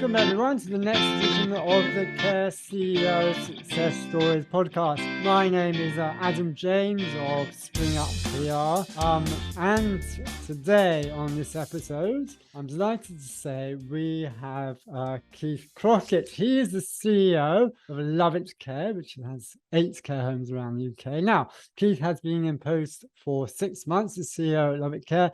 Welcome everyone to the next edition of the Care CEO Success Stories podcast. My name is Adam James of Spring Up PR. And today on this episode, I'm delighted to say we have Keith Crockett. He is the CEO of Lovett Care, which has 8 care homes around the UK. Now, Keith has been in post for 6 months as CEO at Lovett Care.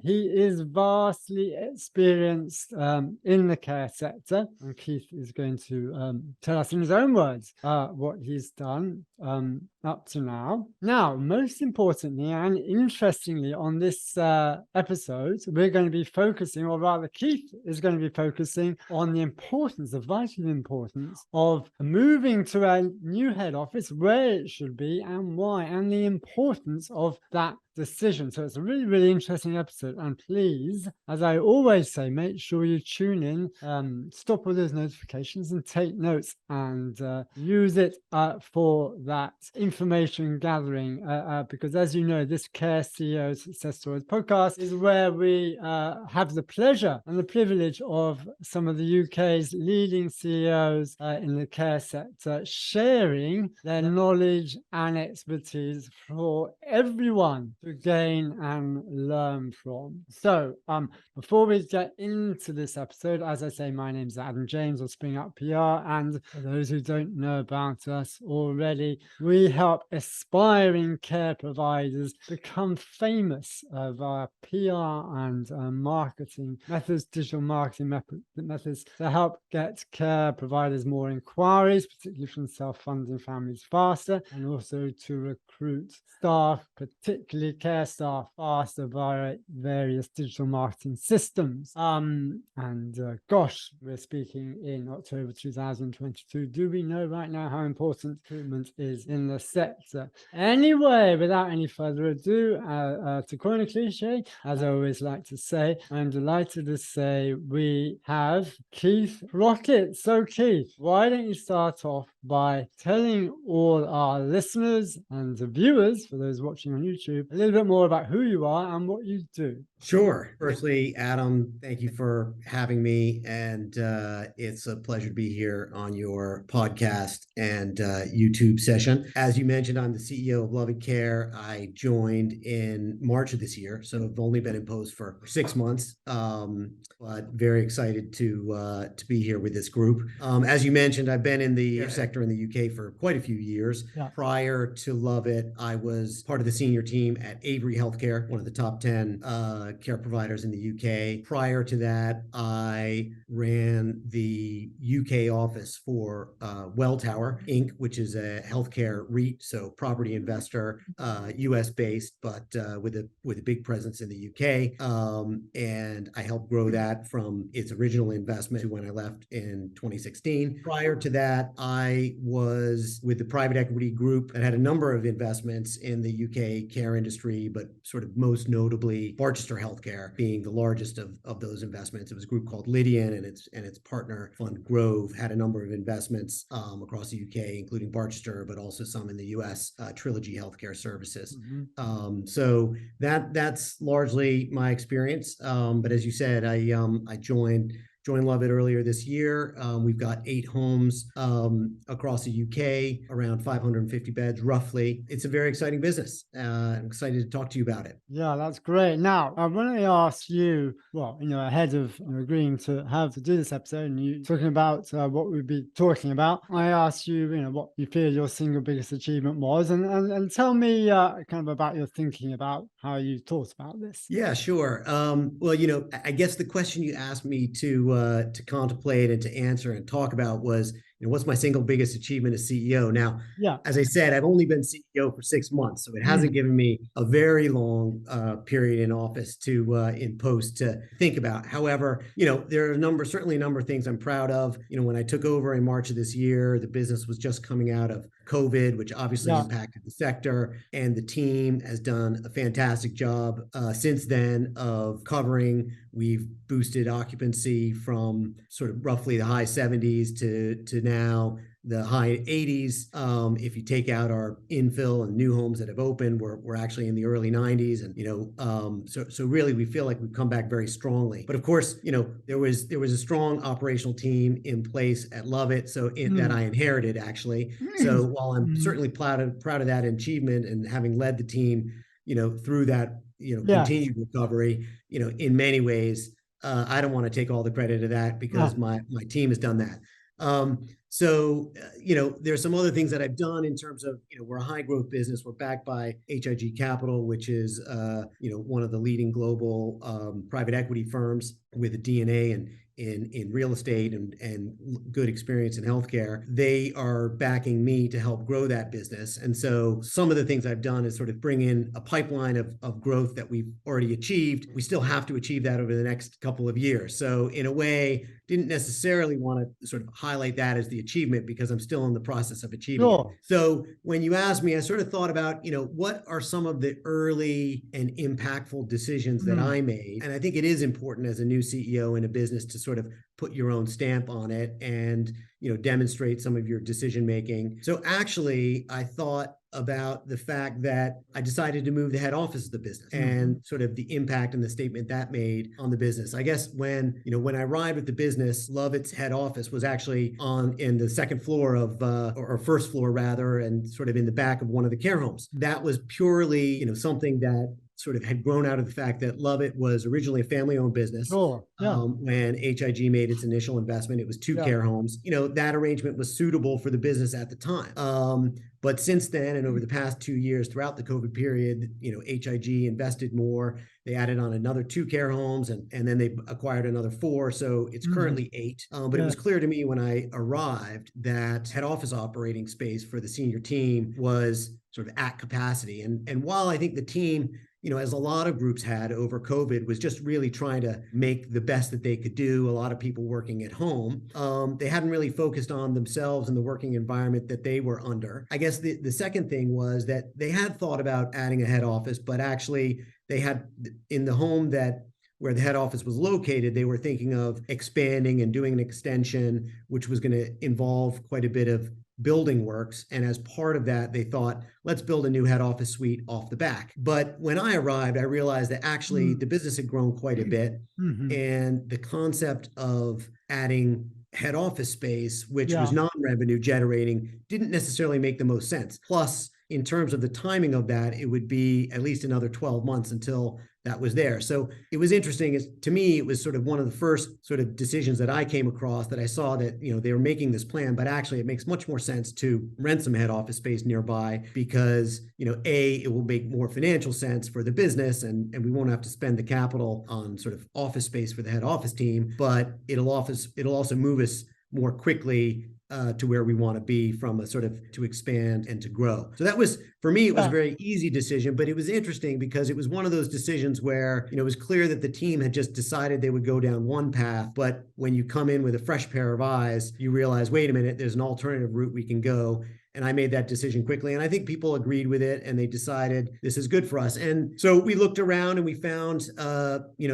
He is vastly experienced in the care sector, and Keith is going to tell us in his own words what he's done up to now. Now, most importantly and interestingly, on this episode, we're going to be focusing, or rather Keith is going to be focusing on the importance, the vital importance of moving to a new head office, where it should be and why, and the importance of that decision. So it's a really, really interesting episode. And please, as I always say, make sure you tune in, stop all those notifications and take notes and use it for that information gathering. Because as you know, this Care CEO Success Stories podcast is where we have the pleasure and the privilege of some of the UK's leading CEOs in the care sector sharing their knowledge and expertise for everyone to gain and learn from. So before we get into this episode, as I say, my name's Adam James of Spring Up PR, and for those who don't know about us already, we help aspiring care providers become famous via PR and marketing methods, digital marketing methods, to help get care providers more inquiries, particularly from self-funding families, faster, and also to recruit staff, particularly care staff, faster via various digital marketing systems. Gosh, we're speaking in October 2022. Do we know right now how important recruitment is in the sector? Anyway, without any further ado, to coin a cliche, as I always like to say, I'm delighted to say we have Keith Crockett. So Keith, why don't you start off by telling all our listeners and the viewers, for those watching on YouTube, a little bit more about who you are and what you do. Sure. Firstly, Adam, thank you for having me. And it's a pleasure to be here on your podcast and YouTube session. As you mentioned, I'm the CEO of Lovett Care. I joined in March of this year, so I've only been in post for 6 months, but very excited to be here with this group. As you mentioned, I've been in the care sector in the UK for quite a few years. Yeah. Prior to Lovett, I was part of the senior team at Avery Healthcare, one of the top 10 care providers in the UK. Prior to that, I ran the UK office for Welltower Inc., which is a healthcare REIT, so property investor, US based, but with a big presence in the UK. And I helped grow that from its original investment to when I left in 2016. Prior to that, I was with the private equity group that had a number of investments in the UK care industry, but sort of most notably Barchester Healthcare being the largest of those investments. It was a group called Lydian, and its partner fund Grove had a number of investments across the UK, including Barchester, but also some in the US, Trilogy Healthcare Services. Mm-hmm. So that's largely my experience. But as you said, I joined Lovett earlier this year. We've got 8 homes across the UK, around 550 beds roughly. It's a very exciting business. I'm excited to talk to you about it. Yeah, that's great. Now, I want to ask you, well, ahead of agreeing to do this episode and you talking about what we'd be talking about, I asked you, what you feel your single biggest achievement was, and tell me kind of about your thinking about how you thought about this. Yeah, sure. Well, I guess the question you asked me to contemplate and to answer and talk about was, what's my single biggest achievement as CEO? Now, yeah, as I said, I've only been CEO for 6 months, so it hasn't given me a very long period in office in post to think about. However, there are certainly a number of things I'm proud of. When I took over in March of this year, the business was just coming out of COVID, which obviously impacted the sector, and the team has done a fantastic job since then of covering We've boosted occupancy from sort of roughly the high 70s to now the high 80s. If you take out our infill and new homes that have opened, we're actually in the early 90s. And, so really we feel like we've come back very strongly. But of course, there was a strong operational team in place at Lovett, that I inherited actually. So while I'm certainly proud of that achievement and having led the team, through that, continued recovery, in many ways, I don't want to take all the credit of that because my team has done that. There's some other things that I've done in terms of, we're a high growth business. We're backed by HIG Capital, which is, one of the leading global private equity firms with a DNA in real estate and good experience in healthcare. They are backing me to help grow that business. And so some of the things I've done is sort of bring in a pipeline of growth that we've already achieved. We still have to achieve that over the next couple of years. So in a way, didn't necessarily want to sort of highlight that as the achievement because I'm still in the process of achieving it. So when you asked me, I sort of thought about, what are some of the early and impactful decisions that I made? And I think it is important as a new CEO in a business to sort of put your own stamp on it and, demonstrate some of your decision making. So actually, I thought about the fact that I decided to move the head office of the business and sort of the impact and the statement that made on the business. I guess when I arrived at the business, Lovett's head office was actually in the second floor of, or first floor rather, and sort of in the back of one of the care homes. That was purely, something that sort of had grown out of the fact that Lovett was originally a family-owned business. When HIG made its initial investment, it was two care homes. That arrangement was suitable for the business at the time. But since then, and over the past 2 years, throughout the COVID period, HIG invested more. They added on another 2 care homes, and then they acquired another 4. So it's currently 8. But it was clear to me when I arrived that head office operating space for the senior team was sort of at capacity. And while I think the team, as a lot of groups had over COVID, was just really trying to make the best that they could do, a lot of people working at home, they hadn't really focused on themselves and the working environment that they were under. I guess the second thing was that they had thought about adding a head office, but actually they had in the home where the head office was located, they were thinking of expanding and doing an extension, which was going to involve quite a bit of building works. And as part of that, they thought, let's build a new head office suite off the back. But when I arrived, I realized that actually the business had grown quite a bit. And the concept of adding head office space, which was non-revenue generating, didn't necessarily make the most sense. Plus, in terms of the timing of that, it would be at least another 12 months until that was there. So it was interesting. To me, it was sort of one of the first sort of decisions that I came across that I saw that, they were making this plan, but actually it makes much more sense to rent some head office space nearby because, it will make more financial sense for the business and we won't have to spend the capital on sort of office space for the head office team, but it'll also move us more quickly to where we want to be from a sort of to expand and to grow. So that was, for me, it was a very easy decision, but it was interesting because it was one of those decisions where, it was clear that the team had just decided they would go down one path. But when you come in with a fresh pair of eyes, you realize, wait a minute, there's an alternative route we can go. And I made that decision quickly. And I think people agreed with it and they decided this is good for us. And so we looked around and we found,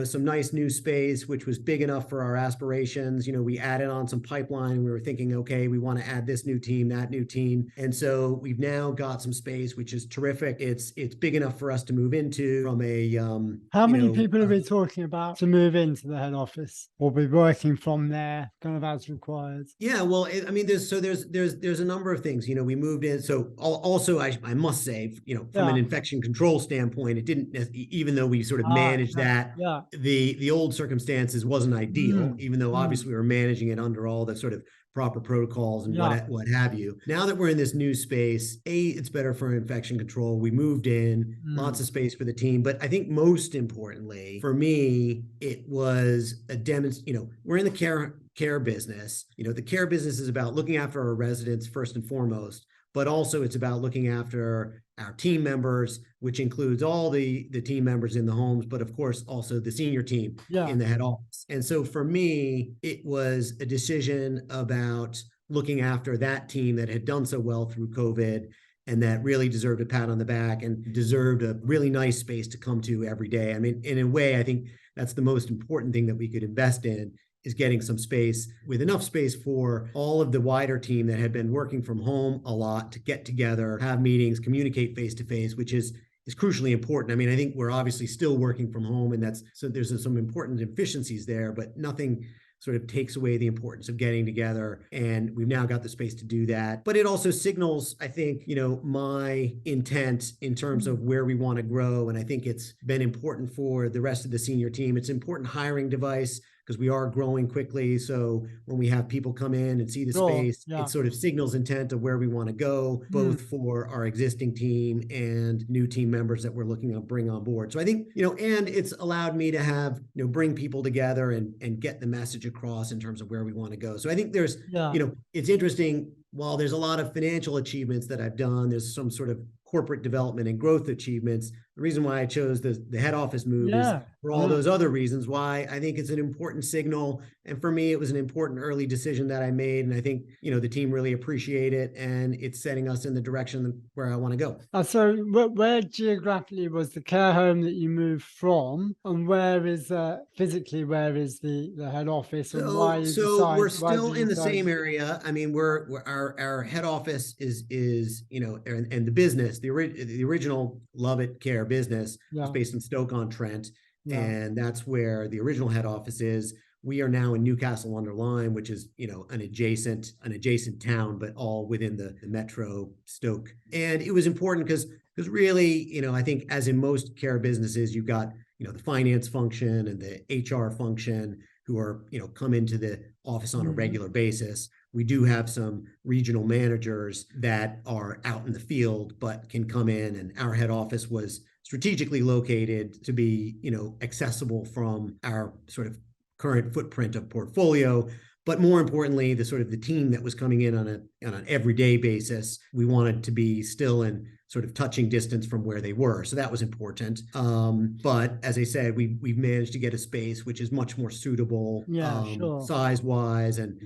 some nice new space, which was big enough for our aspirations. We added on some pipeline and we were thinking, okay, we want to add this new team, that new team. And so we've now got some space, which is terrific. It's big enough for us to move into from a, how many people are we talking about to move into the head office or be working from there kind of as required? Yeah, well, there's a number of things, we moved in. So also, I must say, from an infection control standpoint, it didn't, even though we sort of managed that, the old circumstances wasn't ideal, even though obviously we were managing it under all the sort of proper protocols and what have you. Now that we're in this new space, it's better for infection control. We moved in, lots of space for the team. But I think most importantly, for me, it was a we're in the care business. The care business is about looking after our residents first and foremost, but also it's about looking after our team members, which includes all the team members in the homes, but of course also the senior team in the head office. And so for me, it was a decision about looking after that team that had done so well through COVID and that really deserved a pat on the back and deserved a really nice space to come to every day. In a way, I think that's the most important thing that we could invest in, is getting some space, with enough space for all of the wider team that had been working from home a lot, to get together, have meetings, communicate face to face, which is crucially important. I mean, I think we're obviously still working from home, and there's some important efficiencies there, but nothing sort of takes away the importance of getting together. And we've now got the space to do that. But it also signals, I think, my intent in terms of where we want to grow. And I think it's been important for the rest of the senior team. It's an important hiring device, because we are growing quickly. So when we have people come in and see the space, it sort of signals intent of where we want to go, both for our existing team and new team members that we're looking to bring on board. So I think, and it's allowed me to have, bring people together and get the message across in terms of where we want to go. So I think there's, it's interesting. While there's a lot of financial achievements that I've done, there's some sort of corporate development and growth achievements. The reason why I chose the head office move is for all those other reasons, why I think it's an important signal. And for me, it was an important early decision that I made. And I think, the team really appreciate it, and it's setting us in the direction where I want to go. So where geographically was the care home that you moved from, and where is physically, where is the head office, and why you decide? We're still in the same area. I mean, our head office is and the business, the original Lovett Care business was based in Stoke-on-Trent, and that's where the original head office is. We are now in Newcastle-under-Lyme, which is, an adjacent town, but all within the Metro Stoke. And it was important because really, I think, as in most care businesses, you've got, the finance function and the HR function who are, come into the office on a regular basis. We do have some regional managers that are out in the field, but can come in, and our head office was strategically located to be, accessible from our sort of current footprint of portfolio. But more importantly, the team that was coming in on an everyday basis, we wanted to be still in sort of touching distance from where they were. So that was important. But as I said, we've managed to get a space which is much more suitable, size-wise and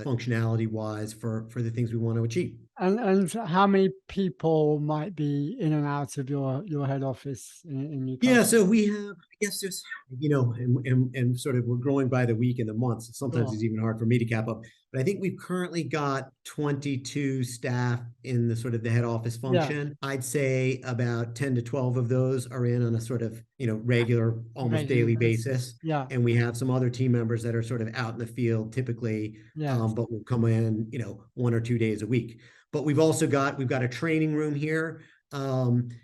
functionality-wise for the things we want to achieve. And how many people might be in and out of your head office in Newcastle? Yeah, so we have, I guess there's, and sort of we're growing by the week and the month. So sometimes it's even hard for me to cap up. But I think we've currently got 22 staff in the sort of the head office function. I'd say about 10 to 12 of those are in on a sort of, regular, almost daily basis. And we have some other team members that are sort of out in the field typically, but will come in, 1 or 2 days a week. But we've got a training room here.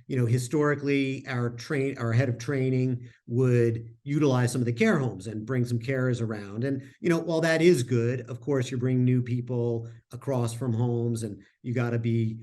Historically, our head of training would utilize some of the care homes and bring some carers around. And, while that is good, of course, you're bringing new people across from homes, and you got to be,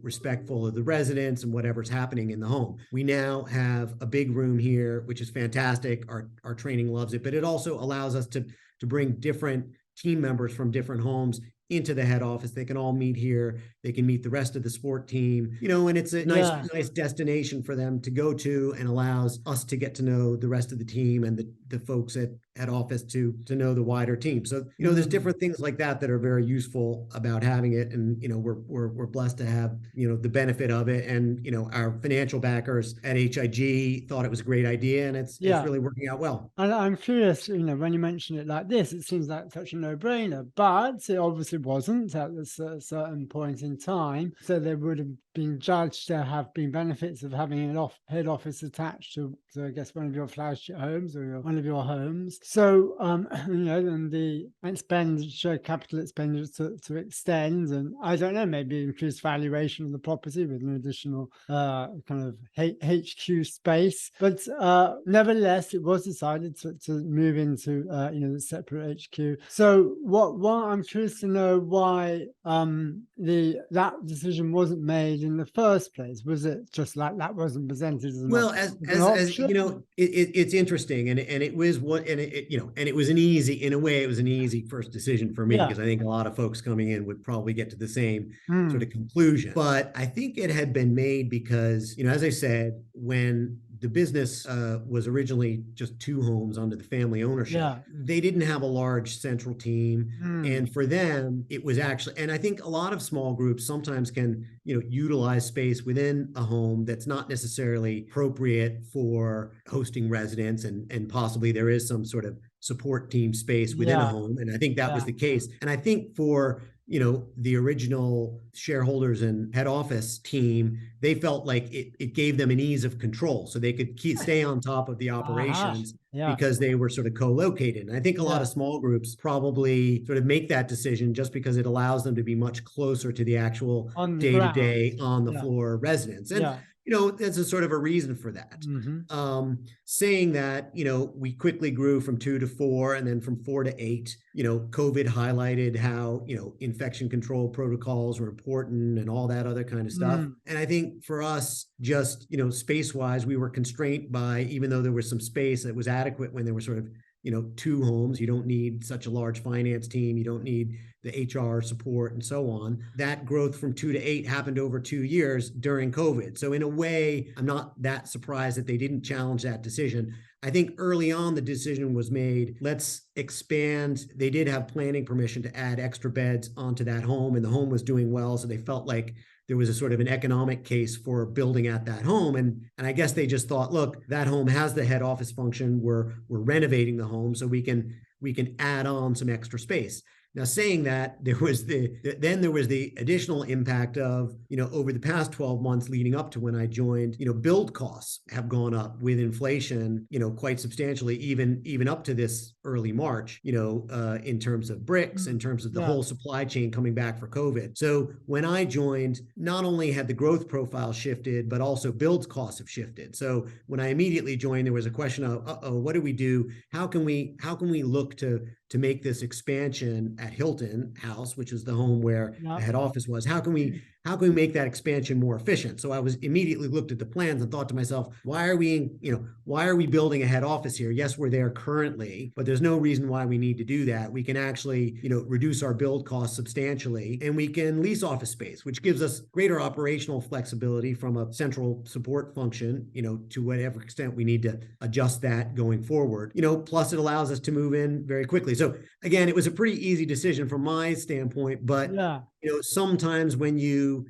respectful of the residents and whatever's happening in the home. We now have a big room here, which is fantastic. Our training loves it, but it also allows us to bring different team members from different homes into the head office. They can all meet here. They can meet the rest of the sport team, and it's a nice destination for them to go to, and allows us to get to know the rest of the team and the folks at head office to know the wider team. So, there's different things like that are very useful about having it. And, we're blessed to have, the benefit of it. And, our financial backers at HIG thought it was a great idea, and it's really working out well. And I'm curious, when you mention it like this, it seems like such a no-brainer, but it obviously wasn't at a certain point in time. So there would have been judged to have been benefits of having an head office attached to, I guess, one of your flagship homes or one of your homes. So, and the capital expenditure to extend, and I don't know, maybe increased valuation of the property with an additional kind of HQ space. But nevertheless, it was decided to move into, the separate HQ. So what I'm curious to know why that decision wasn't made in the first place. Was it just like that wasn't presented as an option? It's interesting, and it was it was an easy first decision for me, because I think a lot of folks coming in would probably get to the same sort of conclusion. But I think it had been made because, as I said, when the business was originally just 2 homes under the family ownership. Yeah. They didn't have a large central team. And for them, it was actually, and I think a lot of small groups sometimes can, utilize space within a home that's not necessarily appropriate for hosting residents. And possibly there is some sort of support team space within a Yeah. home. And I think that was Yeah. the case. And I think for, the original shareholders and head office team, they felt like it gave them an ease of control so they could stay on top of the Uh-huh. operations Yeah. because they were sort of co-located. And I think a lot Yeah. of small groups probably sort of make that decision just because it allows them to be much closer to the actual On the ground. day-to-day on the Yeah. floor residents. And Yeah. there's a sort of a reason for that. Saying that, we quickly grew from 2 to 4 and then from 4 to 8. COVID highlighted how, infection control protocols were important and all that other kind of stuff. And I think for us, just, space wise, we were constrained by, even though there was some space that was adequate when there were sort of, 2 homes, you don't need such a large finance team. You don't need the HR support and so on. That growth from 2 to 8 happened over 2 years during COVID. So in a way, I'm not that surprised that they didn't challenge that decision. I think early on the decision was made, let's expand. They did have planning permission to add extra beds onto that home, and the home was doing well. So they felt like there was a sort of an economic case for building at that home. And I guess they just thought, look, that home has the head office function. We're renovating the home so we can add on some extra space. Now, saying that, there was the additional impact of, over the past 12 months leading up to when I joined, build costs have gone up with inflation, quite substantially, even up to this early March, in terms of bricks, in terms of the whole supply chain coming back for COVID. So when I joined, not only had the growth profile shifted, but also build costs have shifted. So when I immediately joined, there was a question of, what do we do? How can we look to make this expansion at Hilton House, which is the home where the head office was? How can we make that expansion more efficient? So I was immediately looked at the plans and thought to myself, why are we building a head office here? Yes, we're there currently, but there's no reason why we need to do that. We can actually, reduce our build costs substantially, and we can lease office space, which gives us greater operational flexibility from a central support function, to whatever extent we need to adjust that going forward. Plus it allows us to move in very quickly. So again, it was a pretty easy decision from my standpoint, but sometimes when you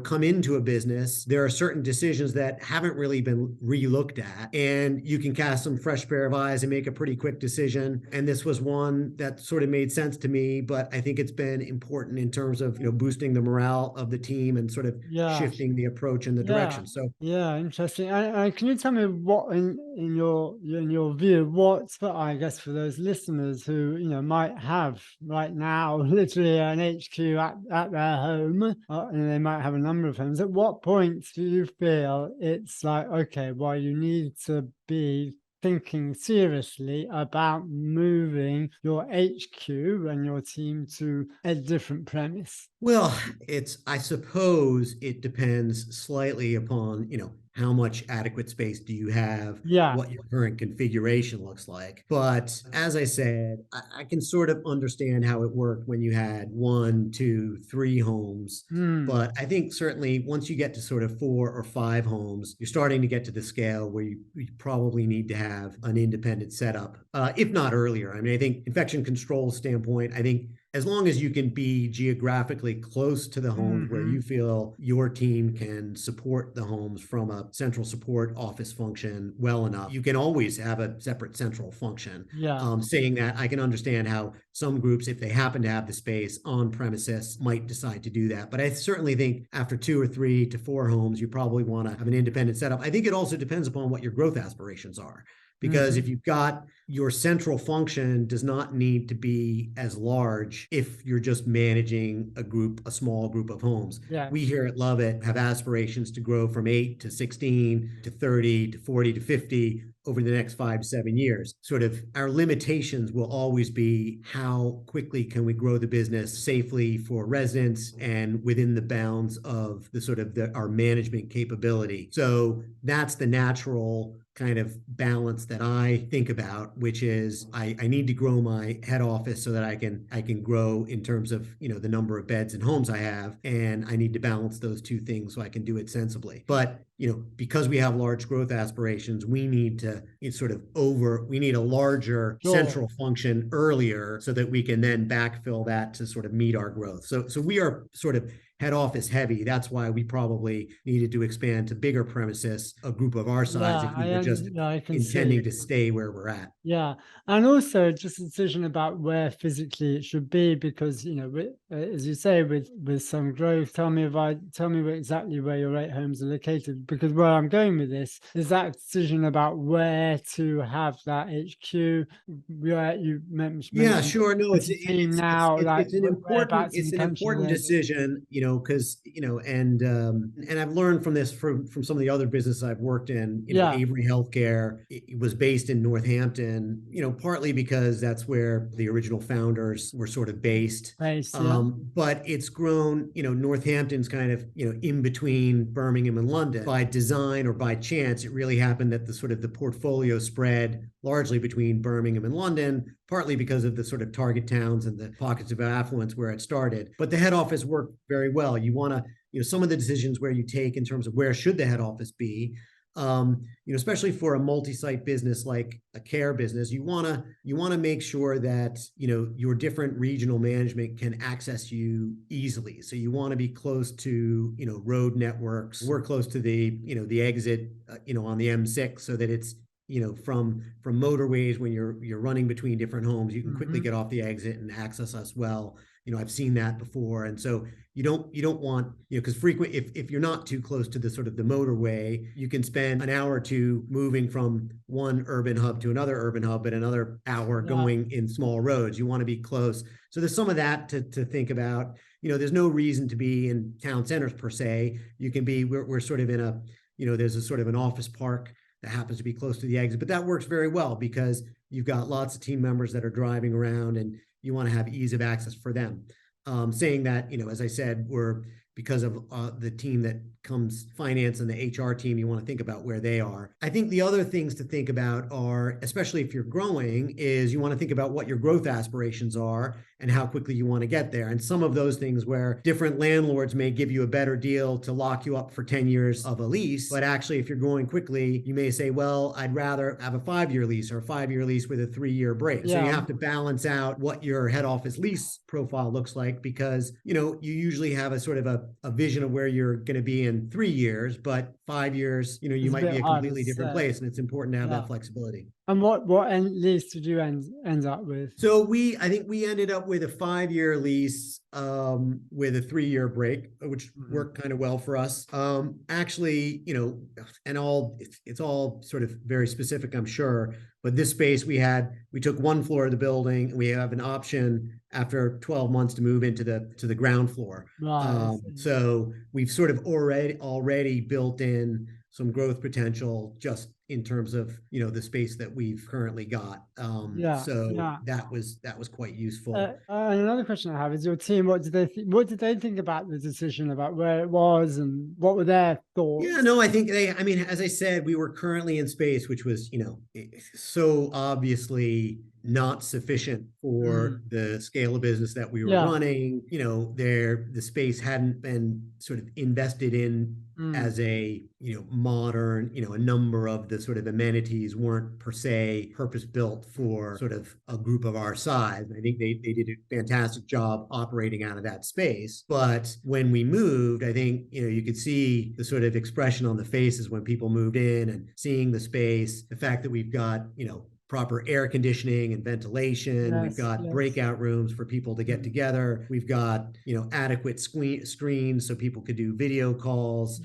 come into a business, there are certain decisions that haven't really been re-looked at, and you can cast some fresh pair of eyes and make a pretty quick decision. And this was one that sort of made sense to me, but I think it's been important in terms of, boosting the morale of the team and sort of shifting the approach and the direction. So interesting. And can you tell me what in your view, what's I guess for those listeners who might have right now literally an HQ at their home, and they might have a number of homes. At what point do you feel it's like, okay, well, you need to be thinking seriously about moving your HQ and your team to a different premise? Well, I suppose it depends slightly upon, how much adequate space do you have, what your current configuration looks like. But as I said, I can sort of understand how it worked when you had 1, 2, 3 homes. But I think certainly once you get to sort of 4 or 5 homes, you're starting to get to the scale where you probably need to have an independent setup, if not earlier. I mean, I think infection control standpoint, I think as long as you can be geographically close to the homes where you feel your team can support the homes from a central support office function well enough, you can always have a separate central function. Saying that, I can understand how some groups, if they happen to have the space on premises, might decide to do that. But I certainly think after 2 or 3 to 4 homes, you probably want to have an independent setup. I think it also depends upon what your growth aspirations are. Because if you've got your central function does not need to be as large if you're just managing a small group of homes. We here at Lovett have aspirations to grow from 8 to 16 to 30 to 40 to 50 over the next 5 to 7 years. Sort of our limitations will always be how quickly can we grow the business safely for residents and within the bounds of our management capability. So that's the natural kind of balance that I think about which is I need to grow my head office so that I can grow in terms of, the number of beds and homes I have. And I need to balance those two things so I can do it sensibly. But, because we have large growth aspirations, we need to we need a larger central function earlier so that we can then backfill that to sort of meet our growth. So we are sort of head office heavy. That's why we probably needed to expand to bigger premises, a group of our size, if we were just intending to stay where we're at. Yeah. And also just a decision about where physically it should be, because, as you say, with some growth, tell me exactly where your 8 homes are located, because where I'm going with this is that decision about where to have that HQ, where you mentioned. Yeah, sure. No, it's an important decision, because, and I've learned from this from some of the other businesses I've worked in, Avery Healthcare, it was based in Northampton, partly because that's where the original founders were sort of based. But it's grown, Northampton's kind of, in between Birmingham and London. By design or by chance, it really happened that the portfolio spread largely between Birmingham and London, partly because of the sort of target towns and the pockets of affluence where it started. But the head office worked very well. You want to, some of the decisions where you take in terms of where should the head office be, especially for a multi-site business like a care business, you want to make sure that, your different regional management can access you easily. So you want to be close to, road networks, work close to the exit, on the M6 so that it's, from motorways when you're running between different homes, you can quickly get off the exit and access us well. I've seen that before. And so you don't want, because if you're not too close to the sort of the motorway, you can spend an hour or two moving from one urban hub to another urban hub, but another hour going in small roads. You want to be close. So there's some of that to think about. There's no reason to be in town centers per se. You can be, we're sort of in a, there's a sort of an office park that happens to be close to the exit, but that works very well because you've got lots of team members that are driving around and you want to have ease of access for them. Saying that, as I said, because of the team that comes finance and the HR team, you want to think about where they are. I think the other things to think about are, especially if you're growing, is you want to think about what your growth aspirations are and how quickly you want to get there. And some of those things where different landlords may give you a better deal to lock you up for 10 years of a lease. But actually, if you're growing quickly, you may say, well, I'd rather have a 5-year lease or a 5-year lease with a 3-year break. So you have to balance out what your head office lease profile looks like because, you usually have a sort of a vision of where you're going to be in 3 years, but 5 years, you might be a completely different place. And it's important to have that flexibility. And what lease did you end up with? So I think we ended up with a 5-year lease with a 3-year break, which worked kind of well for us. Actually, it's all sort of very specific, I'm sure. But this space we took 1 floor of the building, and we have an option after 12 months to move into the ground floor. So we've sort of already built in some growth potential just in terms of, the space that we've currently got. That was quite useful. And another question I have is your team, what did they think about the decision about where it was and what were their thoughts? Yeah, no, I think as I said, we were currently in space, which was, so obviously not sufficient for the scale of business that we were running. The space hadn't been sort of invested in as a, modern, a number of the sort of amenities weren't per se purpose built for sort of a group of our size. I think they did a fantastic job operating out of that space. But when we moved, I think, you could see the sort of expression on the faces when people moved in and seeing the space, the fact that we've got, proper air conditioning and ventilation. We've got breakout rooms for people to get together. We've got, adequate screens so people could do video calls.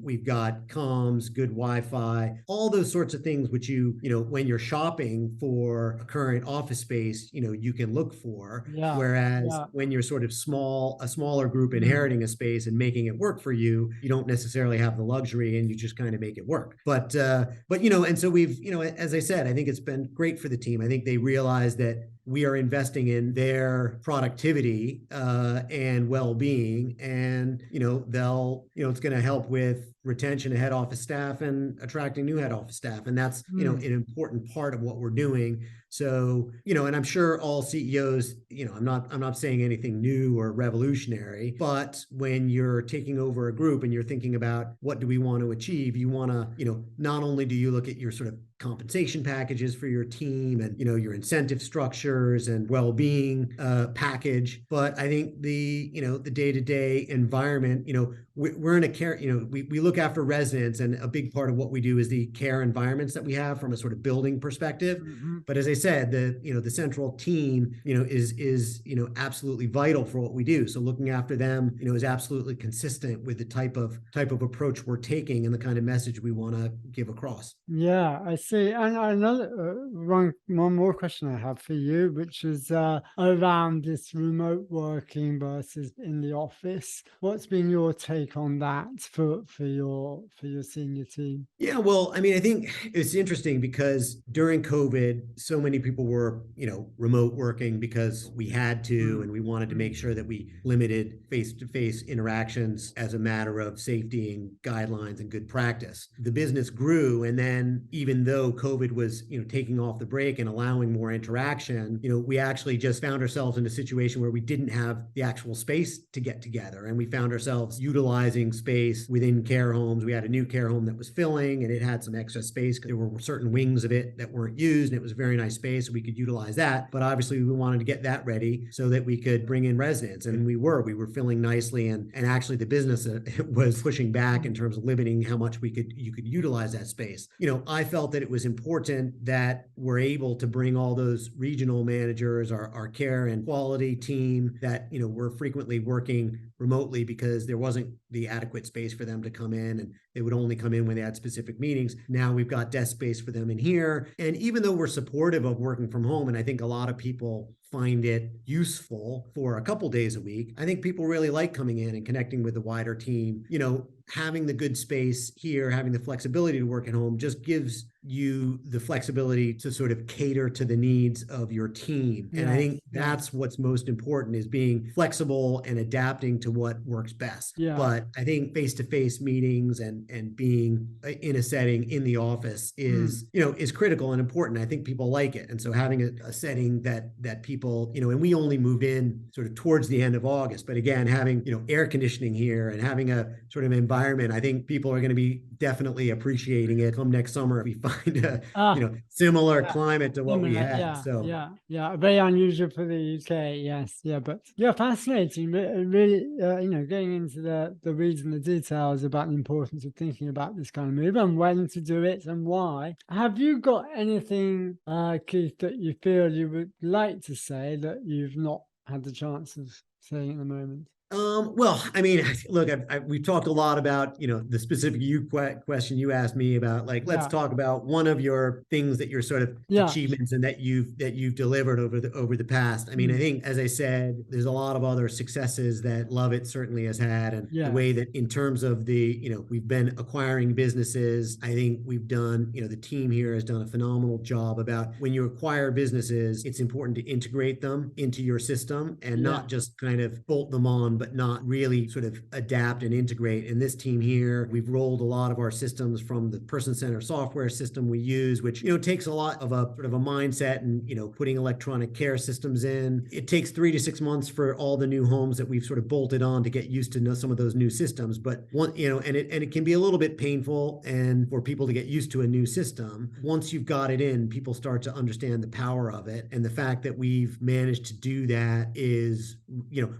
We've got comms, good Wi-Fi, all those sorts of things, which when you're shopping for a current office space, you can look for. Whereas when you're sort of a smaller group inheriting a space and making it work for you, you don't necessarily have the luxury and you just kind of make it work. But and so we've, as I said, I think think it's been great for the team. I think they realize that we are investing in their productivity and well-being, and it's going to help with retention of head office staff and attracting new head office staff, and that's an important part of what we're doing. So and I'm sure all CEOs, I'm not saying anything new or revolutionary, but when you're taking over a group and you're thinking about what do we want to achieve, you want to not only do you look at your sort of compensation packages for your team and your incentive structures and well-being package, but I think the day-to-day environment, we're in a care, we look after residents, and a big part of what we do is the care environments that we have from a sort of building perspective. But as I said, the central team is absolutely vital for what we do. So looking after them is absolutely consistent with the type of approach we're taking and the kind of message we want to give across. Yeah, I see. And another one more question I have for you, which is around this remote working versus in the office. What's been your take on that for your senior team? Yeah, well, I mean, I think it's interesting because during COVID, so many people were, remote working because we had to, and we wanted to make sure that we limited face-to-face interactions as a matter of safety and guidelines and good practice. The business grew, and then even though COVID was, taking off the brake and allowing more interaction, we actually just found ourselves in a situation where we didn't have the actual space to get together, and we found ourselves utilizing space within care homes. We had a new care home that was filling, and it had some extra space because there were certain wings of it that weren't used, and it was a very nice space, so we could utilize that. But obviously we wanted to get that ready so that we could bring in residents, and we were filling nicely, and actually the business was pushing back in terms of limiting how much you could utilize that space. I felt that it was important that we're able to bring all those regional managers, our care and quality team that were frequently working remotely because there wasn't the adequate space for them to come in, and they would only come in when they had specific meetings. Now we've got desk space for them in here. And even though we're supportive of working from home, and I think a lot of people find it useful for a couple days a week, I think people really like coming in and connecting with the wider team. Having the good space here, having the flexibility to work at home just gives you the flexibility to sort of cater to the needs of your team. And I think that's what's most important, is being flexible and adapting to what works best. Yeah. But I think face-to-face meetings and being in a setting in the office is critical and important. I think people like it. And so having a setting that people, and we only moved in sort of towards the end of August, but again, having, air conditioning here and having a sort of environment, I think people are going to be definitely appreciating it come next summer if we find a similar climate to what we had. Very unusual for the UK. Yes, but fascinating. Really, getting into the weeds and the details about the importance of thinking about this kind of move and when to do it and why. Have you got anything, Keith, that you feel you would like to say that you've not had the chance of saying at the moment? Well, I mean, look, we've talked a lot about, the specific question you asked me about, like, let's talk about one of your things that your sort of achievements and that you've delivered over the past. I mean, I think, as I said, there's a lot of other successes that Lovett certainly has had, and the way that in terms of we've been acquiring businesses, I think we've done, the team here has done a phenomenal job about when you acquire businesses, it's important to integrate them into your system and not just kind of bolt them on, but not really sort of adapt and integrate. And this team here, we've rolled a lot of our systems from the person-centered software system we use, which, takes a lot of a sort of a mindset, and, putting electronic care systems in. It takes 3 to 6 months for all the new homes that we've sort of bolted on to get used to some of those new systems. But it can be a little bit painful and for people to get used to a new system. Once you've got it in, people start to understand the power of it. And the fact that we've managed to do that is,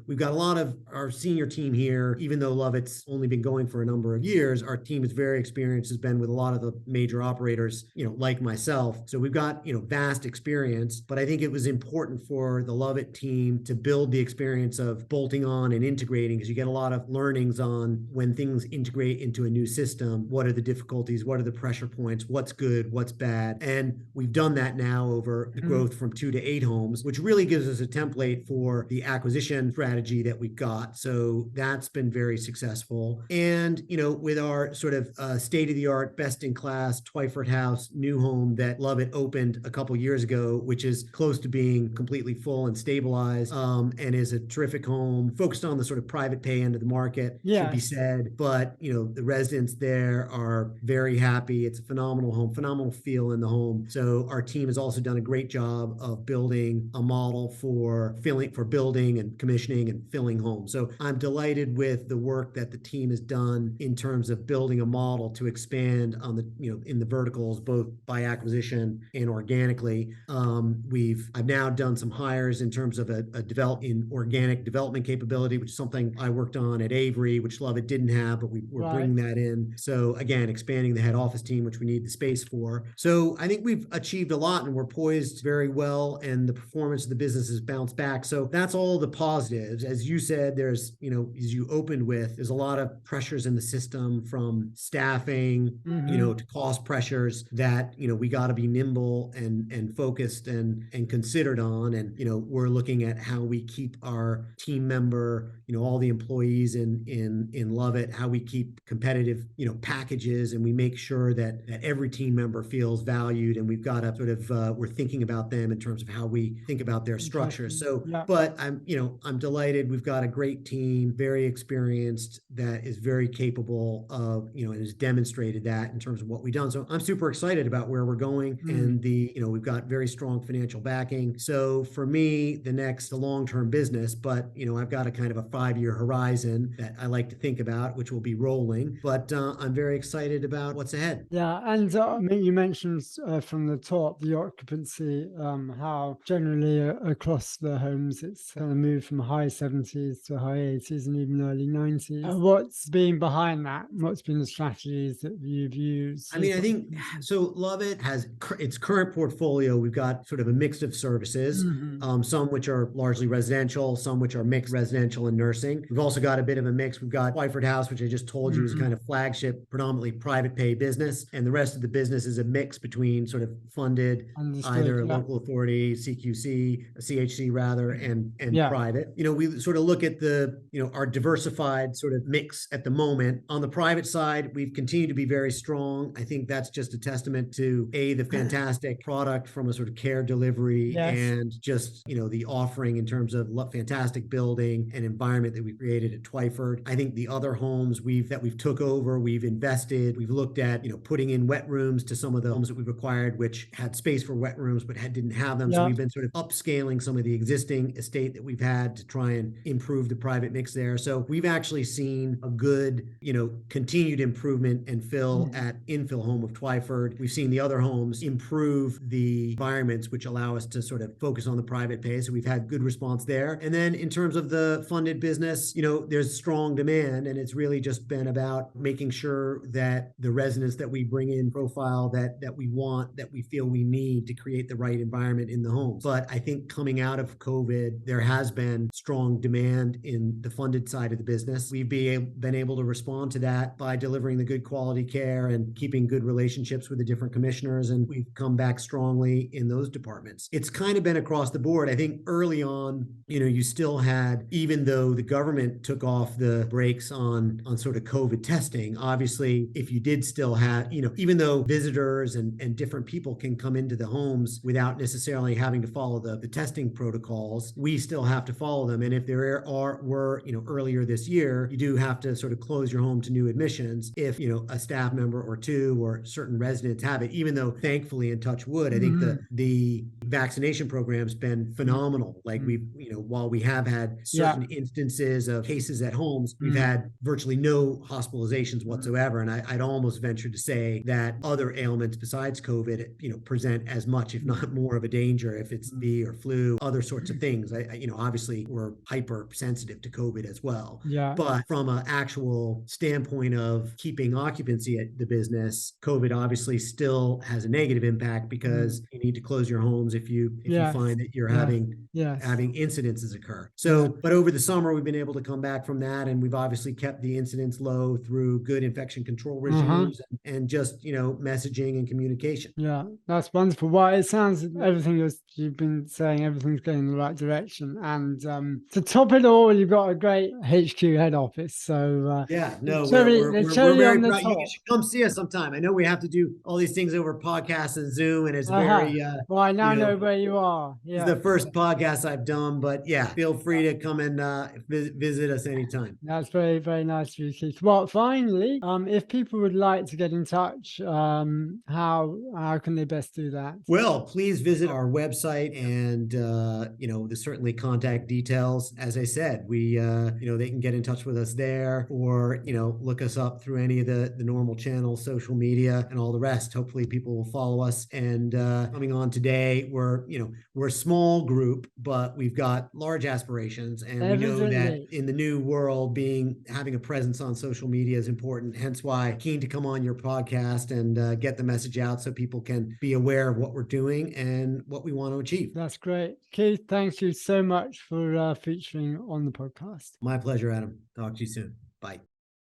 we've got a lot of our senior team here, even though Lovett's only been going for a number of years, our team is very experienced, has been with a lot of the major operators, like myself. So we've got, vast experience, but I think it was important for the Lovett team to build the experience of bolting on and integrating, because you get a lot of learnings on when things integrate into a new system. What are the difficulties? What are the pressure points? What's good? What's bad? And we've done that now over the growth from 2 to 8 homes, which really gives us a template for the acquisition strategy that we've got. got. So that's been very successful. And, with our sort of state-of-the-art, best-in-class Twyford House new home that Lovett opened a couple years ago, which is close to being completely full and stabilized, and is a terrific home, focused on the sort of private pay end of the market, should be said. But, the residents there are very happy. It's a phenomenal home, phenomenal feel in the home. So our team has also done a great job of building a model for building and commissioning and filling homes. So I'm delighted with the work that the team has done in terms of building a model to expand on the, in the verticals, both by acquisition and organically. I've now done some hires in terms of a organic development capability, which is something I worked on at Avery, which Lovett didn't have, but we're bringing that in. So again, expanding the head office team, which we need the space for. So I think we've achieved a lot and we're poised very well, and the performance of the business has bounced back. So that's all the positives. As you said, there's, as you opened with, there's a lot of pressures in the system, from staffing, to cost pressures that, we got to be nimble and focused and considered on. And, we're looking at how we keep our team member, all the employees in Lovett, how we keep competitive, packages, and we make sure that every team member feels valued, and we've got to sort of, we're thinking about them in terms of how we think about their structure. So, but I'm delighted. We've got a great team, very experienced, that is very capable of, and has demonstrated that in terms of what we've done. So I'm super excited about where we're going, and we've got very strong financial backing. So for me, the long-term business, but, I've got a kind of a 5-year horizon that I like to think about, which will be rolling, but I'm very excited about what's ahead. Yeah. And you mentioned from the top, the occupancy, how generally across the homes, it's kind of moved from high 70s to high 80s and even early 90s. What's been behind that? What's been the strategies that you've used? I mean, I think so. Lovett has its current portfolio. We've got sort of a mix of services, some which are largely residential, some which are mixed residential and nursing. We've also got a bit of a mix. We've got Twyford House, which I just told you is kind of flagship, predominantly private pay business, and the rest of the business is a mix between sort of funded, either local authority, CQC, CHC rather, and private. We sort of look at the, our diversified sort of mix at the moment. On the private side, we've continued to be very strong. I think that's just a testament to the fantastic product from a sort of care delivery, and just, the offering in terms of fantastic building and environment that we created at Twyford. I think the other homes that we've took over, we've invested, we've looked at, putting in wet rooms to some of the homes that we've acquired, which had space for wet rooms, but didn't have them. So we've been sort of upscaling some of the existing estate that we've had to try and improve the private mix there. So we've actually seen a good, continued improvement and fill at infill home of Twyford. We've seen the other homes improve the environments, which allow us to sort of focus on the private pay. So we've had good response there. And then in terms of the funded business, there's strong demand, and it's really just been about making sure that the residents that we bring in profile that we want, that we feel we need to create the right environment in the homes. But I think coming out of COVID, there has been strong demand in the funded side of the business. We've been able to respond to that by delivering the good quality care and keeping good relationships with the different commissioners, and we've come back strongly in those departments. It's kind of been across the board. I think early on, you still had, even though the government took off the brakes on sort of COVID testing, obviously, if you did still have, even though visitors and different people can come into the homes without necessarily having to follow the testing protocols, we still have to follow them. And if there were, earlier this year, you do have to sort of close your home to new admissions if, a staff member or two or certain residents have it, even though thankfully, in touch wood, I think the vaccination program's been phenomenal. Like while we have had certain instances of cases at homes, we've had virtually no hospitalizations whatsoever. And I'd almost venture to say that other ailments besides COVID, present as much, if not more of a danger, if it's B or flu, other sorts of things. Obviously we're hypersensitive to COVID as well. But from an actual standpoint of keeping occupancy at the business, COVID obviously still has a negative impact, because you need to close your homes if you find that you're having incidences occur. So, but over the summer, we've been able to come back from that, and we've obviously kept the incidence low through good infection control regimes and just, messaging and communication. Yeah, that's wonderful. Well, it sounds everything you've been saying, everything's going in the right direction. And to top it all sure you've got a great HQ head office. So Yeah, no, the we're cherry very on the proud. You top. should come see us sometime. I know we have to do all these things over podcasts and Zoom, and it's Uh-huh. very Well, I now you know know, where you are. this is Yeah. the first podcast I've done, but yeah, feel free to come and visit us anytime. That's very, very nice of you, Keith. Well, finally, if people would like to get in touch, how can they best do that? Well, please visit our website and there's certainly contact details. As I said, we they can get in touch with us there, or look us up through any of the normal channels, social media, and all the rest. Hopefully people will follow us. And coming on today, we're a small group, but we've got large aspirations, and we know that Evidently. in the new world, having a presence on social media is important. Hence why keen to come on your podcast and get the message out so people can be aware of what we're doing and what we want to achieve. That's great. Keith, thank you so much for featuring on the podcast. My pleasure, Adam. Talk to you soon. Bye.